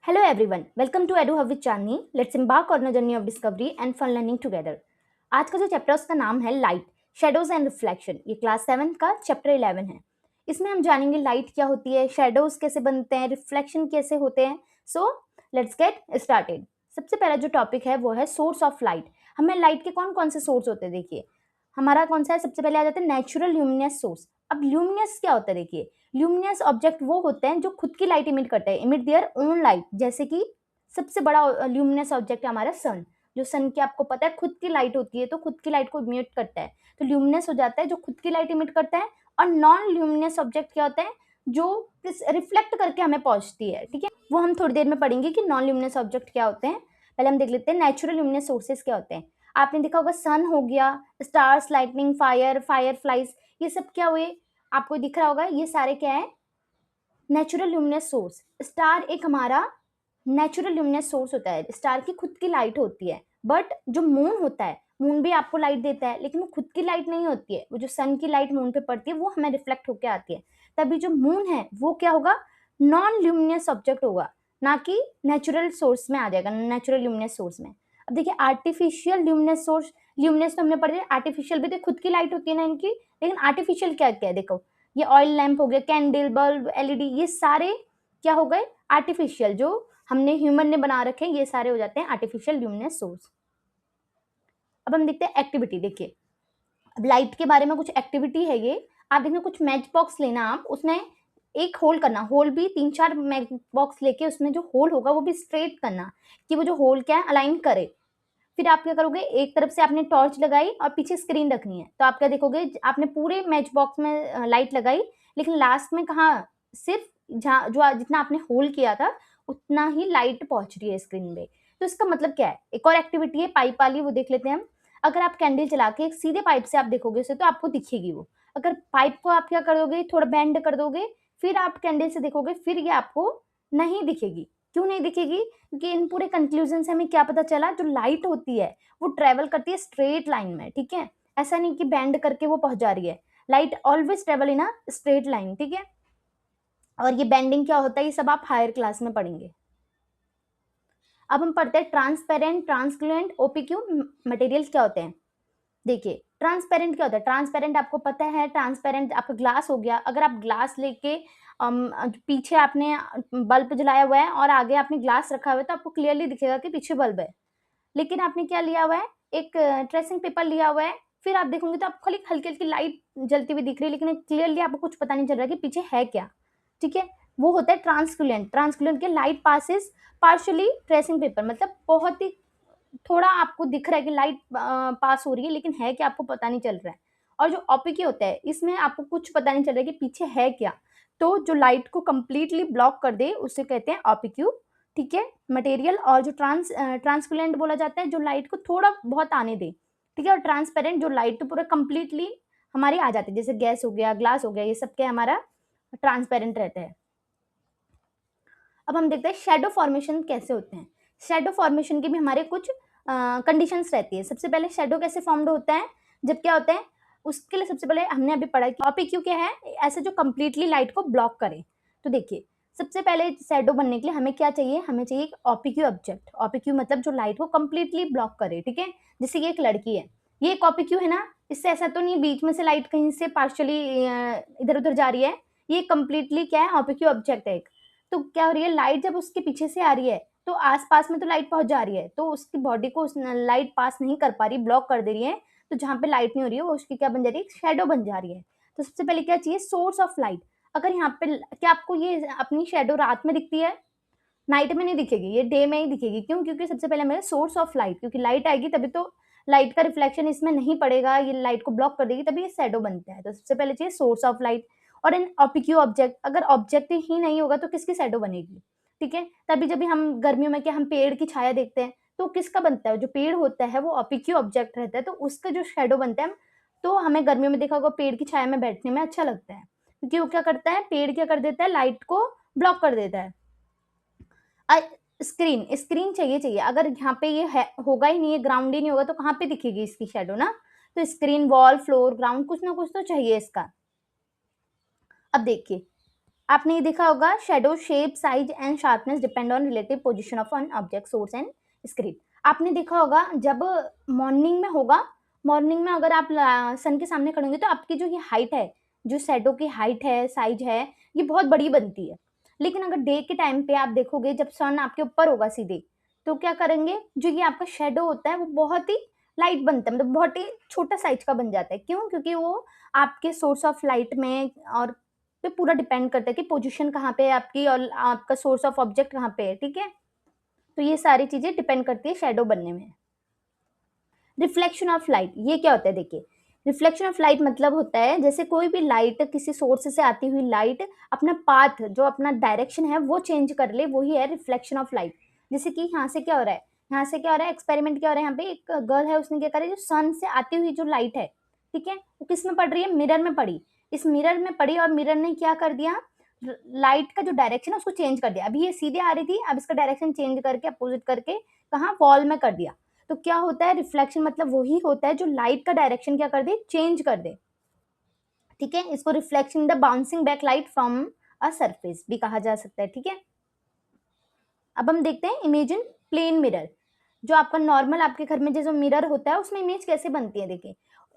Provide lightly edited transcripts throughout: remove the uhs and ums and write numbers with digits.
Hello everyone, welcome to Edu Hub with Chandni. Let's embark on a journey of discovery and fun learning together. आज का जो chapter उसका नाम है light, shadows and reflection. ये class 7 का chapter 11 है। इसमें हम जानेंगे लाइट क्या होती है, शेडोज कैसे बनते हैं, रिफ्लेक्शन कैसे होते हैं। So let's get started. सबसे पहला जो टॉपिक है वो है सोर्स ऑफ लाइट। हमें लाइट के कौन कौन से सोर्स होते हैं, देखिए हमारा कौन सा है, सबसे पहले आ जाता है नेचुरल ल्यूमिनस सोर्स। अब ल्यूमिनस क्या होता है, देखिए ल्यूमिनस ऑब्जेक्ट वो होते हैं जो खुद की लाइट इमिट करते हैं, इमिट देयर ओन लाइट। जैसे कि सबसे बड़ा ल्यूमिनस ऑब्जेक्ट है हमारा सन। जो सन की आपको पता है खुद की लाइट होती है, तो खुद की लाइट को इमिट करता है, तो ल्यूमिनस हो जाता है जो खुद की लाइट इमिट करता है। और नॉन ल्यूमिनस ऑब्जेक्ट क्या होता है, जो रिफ्लेक्ट करके हमें पहुंचती है। ठीक है, वो हम थोड़ी देर में पढ़ेंगे कि नॉन ल्यूमिनस ऑब्जेक्ट क्या होते हैं। पहले हम देख लेते हैं नेचुरल ल्यूमिनस सोर्सेज क्या होते हैं। आपने देखा होगा सन हो गया, स्टार्स, लाइटनिंग, फायर फ्लाइज, ये सब क्या हुए आपको दिख रहा होगा। ये सारे क्या है, नेचुरल ल्यूमिनस सोर्स। स्टार एक हमारा नेचुरल ल्यूमिनस सोर्स होता है, स्टार की खुद की लाइट होती है। बट जो मून होता है, मून भी आपको लाइट देता है, लेकिन वो खुद की लाइट नहीं होती है। वो जो सन की लाइट मून पे पड़ती है वो हमें रिफ्लेक्ट होकर आती है। तभी जो मून है वो क्या होगा, नॉन ल्यूमिनस ऑब्जेक्ट होगा, ना कि नेचुरल सोर्स में आ जाएगा, नेचुरल ल्यूमिनस सोर्स में। अब देखिए आर्टिफिशियल ल्यूमिनस सोर्स, ल्यूमिनस तो हमने पढ़े, आर्टिफिशियल भी तो खुद की लाइट होती है ना इनकी। लेकिन आर्टिफिशियल क्या क्या है, देखो ये ऑयल लैंप हो गया, कैंडल, बल्ब, एलईडी, ये सारे क्या हो गए आर्टिफिशियल, जो हमने ह्यूमन ने बना रखे हैं, ये सारे हो जाते हैं आर्टिफिशियल ल्यूमिनस सोर्स। अब हम देखते हैं एक्टिविटी। देखिए अब लाइट के बारे में कुछ एक्टिविटी है ये। आप देखना, कुछ मैच बॉक्स लेना, आप उसमें एक होल करना, होल भी 3-4 मैच बॉक्स लेके उसमें जो होल होगा वो भी स्ट्रेट करना, कि वो जो होल क्या है अलाइन करे। फिर आप क्या करोगे, एक तरफ से आपने टॉर्च लगाई और पीछे स्क्रीन रखनी है, तो आप क्या देखोगे, आपने पूरे मैच बॉक्स में लाइट लगाई, लेकिन लास्ट में कहाँ, सिर्फ जहाँ जो जितना आपने होल किया था उतना ही लाइट पहुंच रही है स्क्रीन पे। तो इसका मतलब क्या है। एक और एक्टिविटी है पाइप वाली, वो देख लेते हैं हम। अगर आप कैंडल चला के एक सीधे पाइप से आप देखोगे उसे, तो आपको दिखेगी वो। अगर पाइप को आप क्या कर दोगे, थोड़ा बेंड कर दोगे, फिर आप कैंडल से देखोगे, फिर ये आपको नहीं दिखेगी। क्यों नहीं दिखेगी, क्योंकि इन पूरे कंक्लूजन से हमें क्या पता चला, जो लाइट होती है वो ट्रेवल करती है स्ट्रेट लाइन में। ठीक है, ऐसा नहीं कि बेंड करके वो पहुंच जा रही है। Light always travel in a straight line. ठीक है, और ये बेंडिंग क्या होता है ये सब आप हायर क्लास में पढ़ेंगे। अब हम पढ़ते हैं ट्रांसपेरेंट, ट्रांसक्लूएंट, ओपीक्यू मटेरियल क्या होते हैं। देखिए ट्रांसपेरेंट क्या होता है, ट्रांसपेरेंट आपको पता है, ट्रांसपेरेंट आपका ग्लास हो गया। अगर आप ग्लास लेके पीछे आपने बल्ब जलाया हुआ है और आगे आपने ग्लास रखा हुआ है, तो आपको क्लियरली दिखेगा कि पीछे बल्ब है। लेकिन आपने क्या लिया हुआ है, एक ट्रेसिंग पेपर लिया हुआ है, फिर आप देखोगे तो आपको खाली हल्की हल्की लाइट जलती हुई दिख रही है, लेकिन क्लियरली आपको कुछ पता नहीं चल रहा कि पीछे है क्या। ठीक है, वो होता है ट्रांसक्लूएंट। ट्रांसक्लूएंट के light passes partially tracing paper, मतलब बहुत ही थोड़ा आपको दिख रहा है कि लाइट पास हो रही है, लेकिन है क्या आपको पता नहीं चल रहा है। और जो ओपेक होता है, इसमें आपको कुछ पता नहीं चल रहा है कि पीछे है क्या, तो जो लाइट को कंप्लीटली ब्लॉक कर दे उसे कहते हैं ओपेक। ठीक है, मटेरियल। और जो ट्रांसपेरेंट बोला जाता है, जो लाइट को थोड़ा बहुत आने दे। ठीक है, और ट्रांसपेरेंट जो लाइट तो पूरा कंप्लीटली हमारी आ जाती है, जैसे गैस हो गया, ग्लास हो गया, ये सब क्या हमारा ट्रांसपेरेंट रहता है। अब हम देखते हैं शेडो फॉर्मेशन कैसे होते हैं। शेडो फॉर्मेशन के भी हमारे कुछ कंडीशंस रहती है। सबसे पहले शेडो कैसे फॉर्म्ड होता है, जब क्या होता है, उसके लिए सबसे पहले हमने अभी पढ़ा कि ओपेक क्या है, ऐसे जो कंप्लीटली लाइट को ब्लॉक करे। तो देखिए सबसे पहले शेडो बनने के लिए हमें क्या चाहिए, हमें चाहिए एक ओपेक ऑब्जेक्ट। ओपेक मतलब जो लाइट को कंप्लीटली ब्लॉक करे। ठीक है, जैसे ये एक लड़की है, ये एक ओपेक है ना, इससे ऐसा तो नहीं बीच में से लाइट कहीं से पार्शियली इधर उधर जा रही है। ये कंप्लीटली क्या है, ओपेक ऑब्जेक्ट है एक। तो क्या हो रही है, लाइट जब उसके पीछे से आ रही है तो आसपास में तो लाइट पहुंच जा रही है, तो उसकी बॉडी को लाइट पास नहीं कर पा रही, ब्लॉक कर दे रही है। तो जहाँ पे लाइट नहीं हो रही है वो उसकी क्या बन जा रही है, शेडो बन जा रही है। तो सबसे पहले क्या चाहिए, सोर्स ऑफ लाइट। अगर यहाँ पे क्या आपको ये अपनी शेडो रात में दिखती है, नाइट में नहीं दिखेगी, ये डे में ही दिखेगी। क्यों, क्योंकि सबसे पहले मेरा सोर्स ऑफ लाइट, क्योंकि लाइट आएगी तभी तो लाइट का रिफ्लेक्शन इसमें नहीं पड़ेगा, ये लाइट को ब्लॉक कर देगी, तभी ये शेडो बनता है। तो सबसे पहले चाहिए सोर्स ऑफ लाइट। और इन ओपेक ऑब्जेक्ट, अगर ऑब्जेक्ट ही नहीं होगा तो किसकी शेडो बनेगी। ठीक है, तभी जब भी हम गर्मियों में क्या हम पेड़ की छाया देखते हैं, तो किसका बनता है, जो पेड़ होता है वो ओपेक ऑब्जेक्ट रहता है, तो उसका जो शेडो बनता है। तो हमें गर्मियों में देखा होगा पेड़ की छाया में बैठने में अच्छा लगता है, क्योंकि वो क्या करता है, पेड़ क्या कर देता है, लाइट को ब्लॉक कर देता है। स्क्रीन, स्क्रीन चाहिए। अगर यहाँ पे ये है होगा ही नहीं है, ग्राउंड ही नहीं होगा, तो कहाँ पे दिखेगी इसकी शेडो ना। तो स्क्रीन, वॉल, फ्लोर, ग्राउंड, कुछ ना कुछ तो चाहिए इसका। अब देखिए आपने ये देखा होगा, shadow shape size and sharpness depend on relative position of an object, source and screen. आपने देखा होगा जब मॉर्निंग में होगा, मॉर्निंग में अगर आप सन के सामने खड़े होंगे तो आपकी जो ये हाइट है, जो शेडो की हाइट है, साइज है, ये बहुत बड़ी बनती है। लेकिन अगर डे के टाइम पे आप देखोगे, जब सन आपके ऊपर होगा सीधे, तो क्या करेंगे, जो ये आपका शेडो होता है वो बहुत ही लाइट बनता है, मतलब बहुत ही छोटा साइज का बन जाता है। क्यों? क्योंकि वो आपके सोर्स ऑफ लाइट में और पे पूरा डिपेंड करता है कि पोजीशन कहाँ पे है आपकी और आपका सोर्स ऑफ ऑब्जेक्ट कहाँ पे है, ठीक है। तो ये सारी चीजें डिपेंड करती है शेडो बनने में। रिफ्लेक्शन ऑफ लाइट, ये क्या होता है? देखिए, रिफ्लेक्शन ऑफ लाइट मतलब होता है जैसे कोई भी लाइट, किसी सोर्स से आती हुई लाइट अपना पाथ, जो अपना डायरेक्शन है वो चेंज कर ले, वही है रिफ्लेक्शन ऑफ लाइट। जैसे कि यहाँ से क्या हो रहा है, यहाँ से क्या हो रहा है, एक्सपेरिमेंट क्या हो रहा है, यहाँ पे एक गर्ल है, उसने क्या करा, जो सन से आती हुई जो लाइट है, ठीक है, वो किस में पड़ रही है, मिरर में पड़ी। इस मिरर में पड़ी और मिरर ने क्या कर दिया, लाइट का जो डायरेक्शन है उसको चेंज कर दिया। अभी ये सीधे आ रही थी, अब इसका डायरेक्शन चेंज करके अपोजिट करके कहाँ, वॉल में कर दिया। तो क्या होता है, रिफ्लेक्शन मतलब वही होता है जो लाइट का डायरेक्शन क्या कर दे, चेंज कर दे, ठीक है। इसको reflection the bouncing back light from a surface भी कहा जा सकता है, ठीक है। अब हम देखते हैं इमेज इन प्लेन मिरर। जो आपका नॉर्मल आपके घर में जैसे मिरर होता है उसमें इमेज कैसे बनती है, देखिए,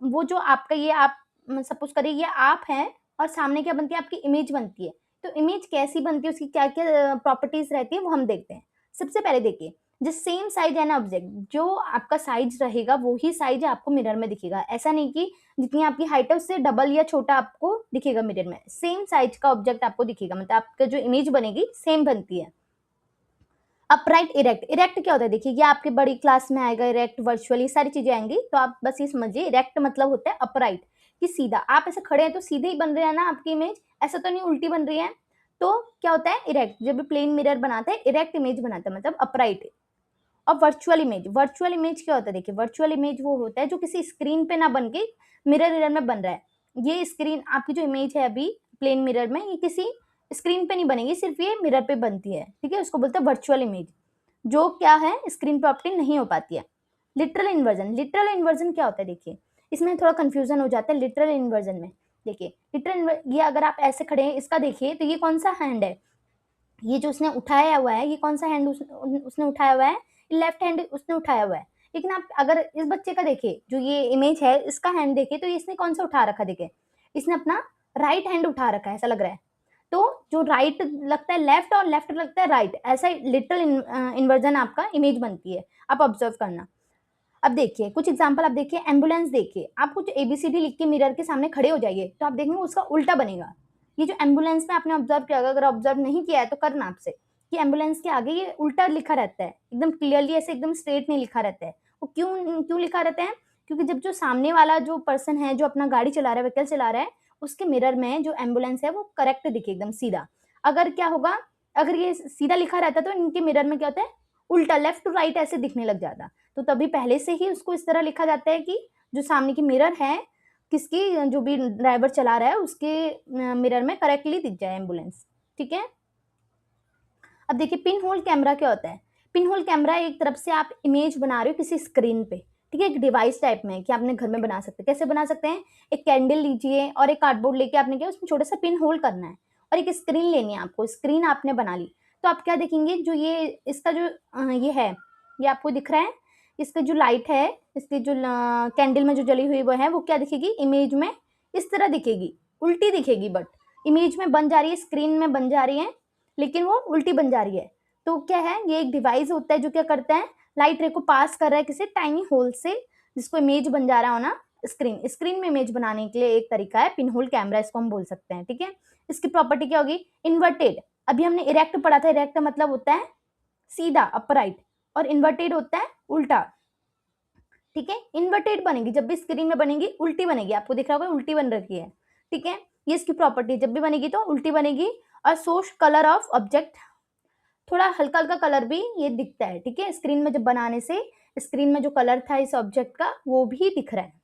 वो जो आपका ये आप सपोज करिए ये आप हैं और सामने क्या बनती है, आपकी इमेज बनती है। तो इमेज कैसी बनती है, उसकी क्या क्या प्रॉपर्टीज रहती है, वो हम देखते हैं। सबसे पहले देखिए, जो सेम साइज है ना ऑब्जेक्ट, जो आपका साइज रहेगा वही साइज आपको मिरर में दिखेगा। ऐसा नहीं कि जितनी आपकी हाइट है उससे डबल या छोटा आपको दिखेगा मिरर में, सेम साइज का ऑब्जेक्ट आपको दिखेगा, मतलब आपका जो इमेज बनेगी सेम बनती है। अपराइट, इरेक्ट, इरेक्ट क्या होता है, देखिए ये आपके बड़ी क्लास में आएगा, इरेक्ट, वर्चुअली सारी चीजें आएंगी, तो आप बस ये समझिए इरेक्ट मतलब होता है अपराइट, कि सीधा। आप ऐसे खड़े हैं तो सीधे ही बन रहे हैं ना आपकी इमेज, ऐसा तो नहीं उल्टी बन रही है। तो क्या होता है, इरेक्ट। जब भी प्लेन मिरर बनाता है इरेक्ट इमेज बनाता है, मतलब अपराइट। और वर्चुअल इमेज, वर्चुअल इमेज क्या होता है, देखिए वर्चुअल इमेज वो होता है जो किसी स्क्रीन पे ना बन के मिरर में बन रहा है। ये स्क्रीन आपकी जो इमेज है अभी प्लेन मिरर में, ये किसी स्क्रीन पे नहीं बनेगी, सिर्फ ये मिरर पे बनती है, ठीक है। उसको बोलते हैं वर्चुअल इमेज, जो क्या है, स्क्रीन पे ऑप्टिंग नहीं हो पाती है। लिटरल इन्वर्जन, लिटरल इन्वर्जन क्या होता है, देखिए इसमें थोड़ा कंफ्यूजन हो जाता है लिटरल इन्वर्जन में। देखिए लिटरल, ये अगर आप ऐसे खड़े हैं, इसका देखिए तो ये कौन सा हैंड है, ये जो उसने उठाया हुआ है, ये कौन सा हैंड उसने उठाया हुआ है, लेफ्ट हैंड उसने उठाया हुआ है। लेकिन आप अगर इस बच्चे का देखिए, जो ये इमेज है इसका हैंड देखिए, तो इसने कौन सा उठा रखा, देखिए इसने अपना राइट हैंड उठा रखा है, ऐसा लग रहा है। तो जो राइट लगता है लेफ्ट और लेफ्ट लगता है राइट, ऐसा लिटरल इन्वर्जन आपका इमेज बनती है, आप ऑब्जर्व करना। अब देखिए कुछ एग्जांपल, आप देखिए एम्बुलेंस, देखिए आप कुछ एबीसीडी लिख के मिरर के सामने खड़े हो जाइए तो आप देखेंगे उसका उल्टा बनेगा। ये जो एम्बुलेंस में आपने ऑब्जर्व किया, अगर ऑब्जर्व नहीं किया है तो करना आपसे, कि एम्बुलेंस के आगे ये उल्टा लिखा रहता है, एकदम क्लियरली ऐसे एकदम स्ट्रेट नहीं लिखा रहता है। वो क्यों क्यों लिखा रहता है, क्योंकि जब जो सामने वाला जो पर्सन है, जो अपना गाड़ी चला रहा है, व्हीकल चला रहा है, उसके मिरर में जो एम्बुलेंस है वो करेक्ट दिखे, एकदम सीधा। अगर क्या होगा, अगर ये सीधा लिखा रहता तो इनके मिरर में क्या होता है, उल्टा, लेफ्ट टू राइट ऐसे दिखने लग जाता। तो तभी पहले से ही उसको इस तरह लिखा जाता है कि जो सामने की मिरर है, किसकी, जो भी ड्राइवर चला रहा है उसके मिरर में करेक्टली दिख जाए एम्बुलेंस, ठीक है। अब देखिए पिन होल कैमरा क्या होता है। पिन होल कैमरा एक तरफ से आप इमेज बना रहे हो किसी स्क्रीन पे, ठीक है, एक डिवाइस टाइप में कि आपने घर में बना सकते हैं। कैसे बना सकते हैं, एक कैंडल लीजिए और एक कार्डबोर्ड लेके आपने क्या उसमें छोटा सा पिन होल करना है और एक स्क्रीन लेनी है आपको, स्क्रीन आपने बना ली। तो आप क्या देखेंगे, जो ये इसका जो ये है, ये आपको दिख रहा है, इसका जो लाइट है, इसकी जो कैंडल में जो जली हुई वो है, वो क्या दिखेगी इमेज में, इस तरह दिखेगी, उल्टी दिखेगी, बट इमेज में बन जा रही है, स्क्रीन में बन जा रही है, लेकिन वो उल्टी बन जा रही है। तो क्या है, ये एक डिवाइस होता है जो क्या करता है, लाइट रे को पास कर रहा है किसी टाइनी होल से, जिसको इमेज बन जा रहा हो ना स्क्रीन। स्क्रीन में इमेज बनाने के लिए एक तरीका है पिन होल कैमरा, इसको हम बोल सकते हैं, ठीक है। इसकी प्रॉपर्टी क्या होगी, इन्वर्टेड। अभी हमने इरेक्ट पढ़ा था, इरेक्ट का मतलब होता है सीधा, अपराइट, और इन्वर्टेड होता है उल्टा, ठीक है। इन्वर्टेड बनेगी जब भी स्क्रीन में बनेगी, उल्टी बनेगी, आपको दिख रहा होगा उल्टी बन रखी है, ठीक है। ये इसकी प्रॉपर्टी, जब भी बनेगी तो उल्टी बनेगी। और सोर्स कलर ऑफ ऑब्जेक्ट, थोड़ा हल्का हल्का कलर भी ये दिखता है, ठीक है, स्क्रीन में जब बनाने से स्क्रीन में जो कलर था इस ऑब्जेक्ट का वो भी दिख रहा है।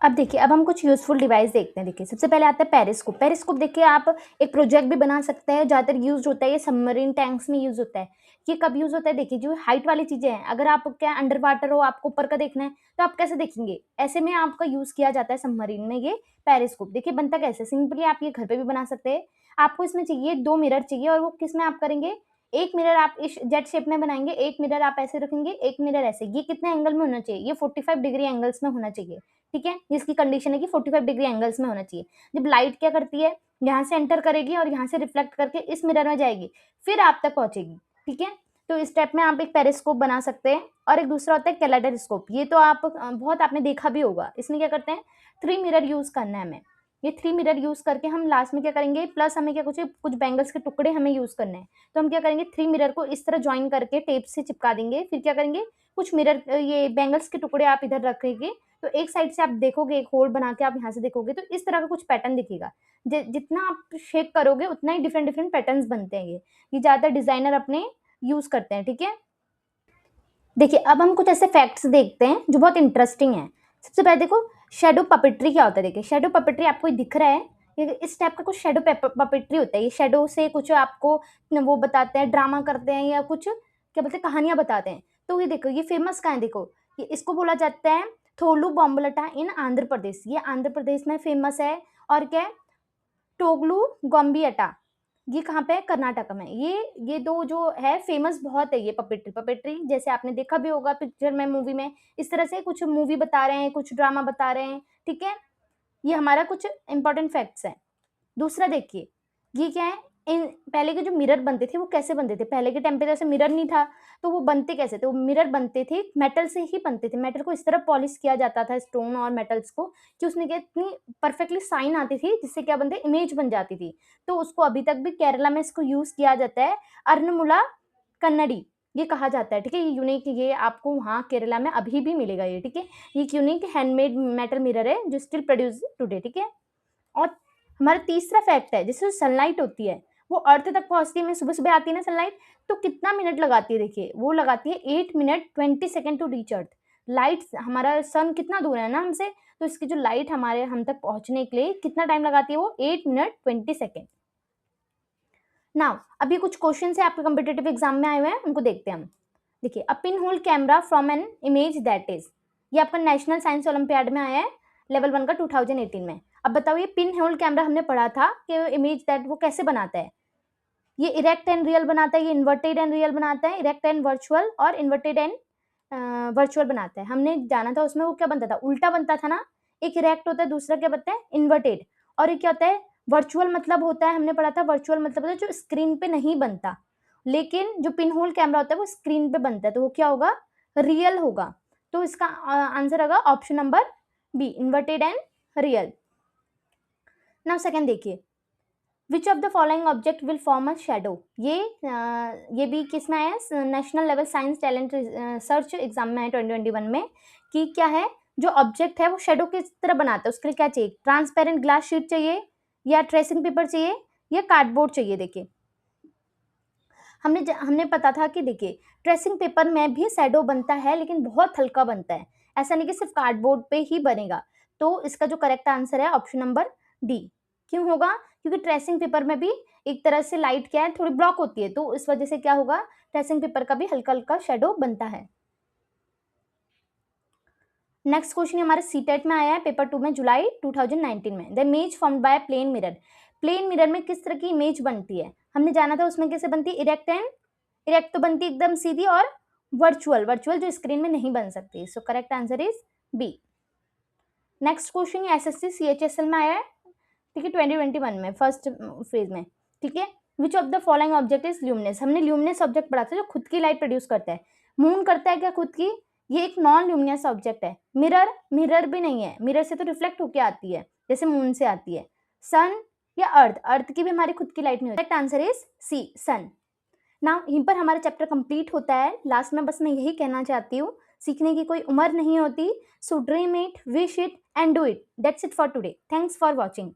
अब देखिए, अब हम कुछ यूजफुल डिवाइस देखते हैं। देखिए सबसे पहले आता है पेरिस्कोप। पेरिस्कोप देखिए आप एक प्रोजेक्ट भी बना सकते हैं, ज़्यादातर यूज होता है ये सबमरीन टैंक्स में यूज होता है। ये कब यूज होता है, देखिए जो हाइट वाली चीजें हैं, अगर आप क्या अंडर वाटर हो, आपको ऊपर का देखना है तो आप कैसे देखेंगे, ऐसे में आपका यूज किया जाता है सबमरीन में ये पेरिस्कोप। देखिए बनता कैसे, सिंपली आप ये घर पे भी बना सकते हैं। आपको इसमें चाहिए 2 मिरर चाहिए, और वो किस में आप करेंगे, एक मिरर आप इस जेड शेप में बनाएंगे, एक मिरर आप ऐसे रखेंगे, एक मिरर ऐसे। ये कितने एंगल में होना चाहिए, ये 45 डिग्री एंगल्स में होना चाहिए, ठीक है। जिसकी कंडीशन है कि 45 डिग्री एंगल्स में होना चाहिए। जब लाइट क्या करती है, यहाँ से एंटर करेगी और यहाँ से रिफ्लेक्ट करके इस मिरर में जाएगी, फिर आप तक पहुंचेगी, ठीक है। तो इस स्टेप में आप एक पेरिस्कोप बना सकते हैं, और एक दूसरा होता है कैलेडोस्कोप। ये तो आप बहुत आपने देखा भी होगा। इसमें क्या करते हैं, 3 मिरर यूज करना है हमें। ये 3 मिरर यूज करके हम लास्ट में क्या करेंगे, प्लस हमें क्या कुछ बैंगल्स के टुकड़े हमें यूज करने हैं। तो हम क्या करेंगे, 3 मिरर को इस तरह ज्वाइन करके टेप से चिपका देंगे। फिर क्या करेंगे, कुछ मिरर ये बैंगल्स के टुकड़े आप इधर रखेंगे, तो एक साइड से आप देखोगे, एक होल बना के आप यहाँ से देखोगे, तो इस तरह का कुछ पैटर्न दिखेगा। जितना आप शेक करोगे उतना ही डिफरेंट डिफरेंट पैटर्न्स बनते हैं। ये ज्यादातर डिजाइनर अपने यूज करते हैं, ठीक है। देखिए अब हम कुछ ऐसे फैक्ट्स देखते हैं जो बहुत इंटरेस्टिंग है। सबसे पहले देखो, शेडो पपेट्री क्या होता है। देखिए शेडो पपेट्री आपको दिख रहा है, ये इस टाइप का कुछ शेडो पपेट्री होता है। ये शेडो से कुछ आपको वो बताते हैं, ड्रामा करते हैं, या कुछ क्या बोलते हैं, कहानियां बताते हैं। तो ये देखो, ये फेमस कहाँ है, देखो ये इसको बोला जाता है थोलू बॉम्बलटा इन आंध्र प्रदेश। ये आंध्र प्रदेश में फेमस है। और क्या है, टोगलू गोम्बियटा, ये कहाँ पे है, कर्नाटक में। ये दो जो है फेमस बहुत है। ये पपेट्री जैसे आपने देखा भी होगा पिक्चर में, मूवी में, इस तरह से कुछ मूवी बता रहे हैं, कुछ ड्रामा बता रहे हैं, ठीक है। ये हमारा कुछ इंपॉर्टेंट फैक्ट्स है। दूसरा देखिए, ये क्या है, इन पहले के जो मिरर बनते थे वो कैसे बनते थे। पहले के टाइम पे जैसे मिरर नहीं था, तो वो बनते कैसे थे, वो मिरर बनते थे मेटल से ही बनते थे। मेटल को इस तरह पॉलिश किया जाता था, स्टोन और मेटल्स को, कि उसमें क्या इतनी परफेक्टली साइन आती थी, जिससे क्या बनते, इमेज बन जाती थी। तो उसको अभी तक भी केरला में इसको यूज किया जाता है, अर्नमुला कन्नड़ी ये कहा जाता है, ठीक है। ये यूनिक, ये आपको वहाँ केरला में अभी भी मिलेगा ये, ठीक है। ये एक यूनिक हैंडमेड मेटल मिरर है जो स्टिल प्रोड्यूस टुडे, ठीक है। और हमारा तीसरा फैक्ट है, जैसे सनलाइट होती है वो अर्थ तक पहुंचती है, में सुबह सुबह आती है ना सनलाइट, तो कितना मिनट लगाती है, देखिए वो लगाती है 8 minute 20 second to reach earth. Light, हमारा सन कितना दूर है ना हमसे, तो इसकी जो लाइट हमारे हम तक पहुंचने के लिए कितना टाइम लगाती है, वो 8 मिनट 20 सेकेंड। नाउ अभी कुछ क्वेश्चन है आपके कॉम्पिटेटिव एग्जाम में आए हुए हैं, उनको देखते हैं हम। देखिए, a pinhole camera from an image that is, ये आपका नेशनल साइंस ओलंपियाड में आया है लेवल 1 का 2018 में। अब बताओ, ये पिन होल कैमरा हमने पढ़ा था कि इमेज दैट वो कैसे बनाता है। ये इरेक्ट एंड रियल बनाता है, ये इन्वर्टेड एंड रियल बनाता है, इरेक्ट एंड वर्चुअल और इन्वर्टेड एंड वर्चुअल बनाता है। हमने जाना था उसमें वो क्या बनता था, उल्टा बनता था ना। एक इरेक्ट होता है, दूसरा क्या बनता है, इन्वर्टेड। और ये क्या होता है, वर्चुअल मतलब होता है, हमने पढ़ा था वर्चुअल मतलब होता है जो स्क्रीन पे नहीं बनता, लेकिन जो पिन होल कैमरा होता है वो स्क्रीन पे बनता है, तो वो क्या होगा, रियल होगा। तो इसका आंसर होगा option number B, inverted and real. Now second देखिए, which of the following object will form a shadow. ये भी किस में आया है, national level science talent search exam में है 2021 में, कि क्या है, जो ऑब्जेक्ट है वो शेडो किस तरह बनाता है, उसके लिए क्या चाहिए, ट्रांसपेरेंट ग्लास शीट चाहिए, या ट्रेसिंग पेपर चाहिए, या कार्डबोर्ड चाहिए। देखिए हमने पता था कि देखिए ट्रेसिंग पेपर में भी शेडो बनता है, लेकिन बहुत हल्का बनता है, ऐसा नहीं कि सिर्फ कार्डबोर्ड पे ही बनेगा। तो इसका जो करेक्ट आंसर है ऑप्शन नंबर डी। क्यों होगा, क्योंकि ट्रेसिंग पेपर में भी एक तरह से लाइट क्या है, थोड़ी ब्लॉक होती है, तो इस वजह से क्या होगा, ट्रेसिंग पेपर का भी हल्का हल्का शेडो बनता है। नेक्स्ट क्वेश्चन हमारे सीटेट में आया है पेपर 2 में जुलाई 2019 में। The image formed by plane mirror, plane mirror में किस तरह की इमेज बनती है, हमने जाना था उसमें कैसे बनती है, इरेक्ट तो बनती एकदम सीधी, और वर्चुअल जो स्क्रीन में नहीं बन सकती। So correct answer is B. Next question SSC CHSL में आया है, ठीक है, 2021 में फर्स्ट फेज में, ठीक है। विच of the following object is luminous, हमने ल्यूमिनस ऑब्जेक्ट पढ़ा था जो खुद की लाइट प्रोड्यूस करता है। मून करता है क्या खुद की, ये एक नॉन ल्यूमिनस ऑब्जेक्ट है। मिरर भी नहीं है, मिरर से तो रिफ्लेक्ट होकर आती है जैसे मून से आती है। सन या अर्थ की भी हमारी खुद की लाइट नहीं होती। Correct answer is C, sun. Now यहीं पर हमारा चैप्टर कंप्लीट होता है। लास्ट में बस मैं यही कहना चाहती हूँ, सीखने की कोई उम्र नहीं होती। So dream it, wish it and do it. That's it for today. Thanks for watching.